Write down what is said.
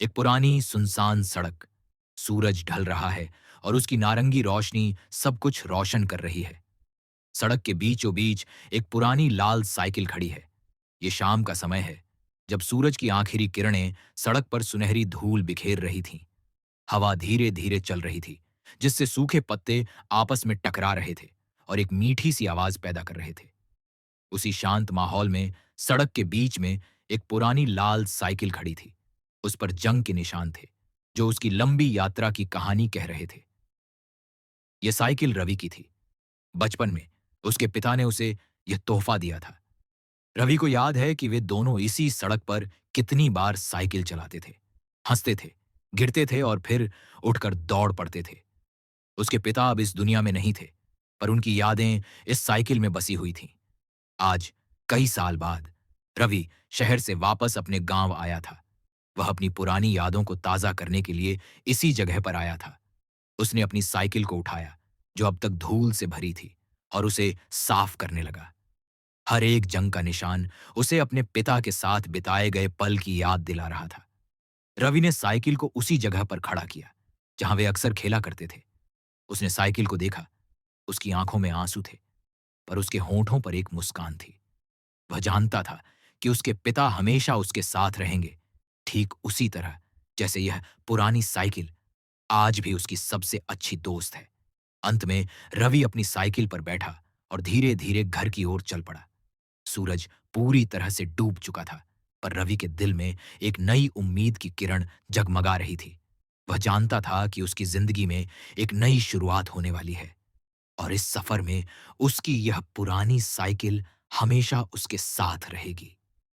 एक पुरानी सुनसान सड़क। सूरज ढल रहा है और उसकी नारंगी रोशनी सब कुछ रोशन कर रही है। सड़क के बीचों बीच एक पुरानी लाल साइकिल खड़ी है। ये शाम का समय है, जब सूरज की आखिरी किरणें सड़क पर सुनहरी धूल बिखेर रही थीं। हवा धीरे धीरे चल रही थी, जिससे सूखे पत्ते आपस में टकरा रहे थे और एक मीठी सी आवाज पैदा कर रहे थे। उसी शांत माहौल में सड़क के बीच में एक पुरानी लाल साइकिल खड़ी थी। उस पर जंग के निशान थे, जो उसकी लंबी यात्रा की कहानी कह रहे थे। यह साइकिल रवि की थी। बचपन में उसके पिता ने उसे यह तोहफा दिया था। रवि को याद है कि वे दोनों इसी सड़क पर कितनी बार साइकिल चलाते थे, हंसते थे, गिरते थे और फिर उठकर दौड़ पड़ते थे। उसके पिता अब इस दुनिया में नहीं थे, पर उनकी यादें इस साइकिल में बसी हुई थीं। आज कई साल बाद रवि शहर से वापस अपने गांव आया था। वह अपनी पुरानी यादों को ताजा करने के लिए इसी जगह पर आया था। उसने अपनी साइकिल को उठाया, जो अब तक धूल से भरी थी, और उसे साफ करने लगा। हर एक जंग का निशान उसे अपने पिता के साथ बिताए गए पल की याद दिला रहा था। रवि ने साइकिल को उसी जगह पर खड़ा किया, जहां वे अक्सर खेला करते थे। उसने साइकिल को देखा। उसकी आंखों में आंसू थे, पर उसके होंठों पर एक मुस्कान थी। वह जानता था कि उसके पिता हमेशा उसके साथ रहेंगे, ठीक उसी तरह जैसे यह पुरानी साइकिल आज भी उसकी सबसे अच्छी दोस्त है। अंत में रवि अपनी साइकिल पर बैठा और धीरे धीरे घर की ओर चल पड़ा। सूरज पूरी तरह से डूब चुका था, पर रवि के दिल में एक नई उम्मीद की किरण जगमगा रही थी। वह जानता था कि उसकी जिंदगी में एक नई शुरुआत होने वाली है, और इस सफर में उसकी यह पुरानी साइकिल हमेशा उसके साथ रहेगी।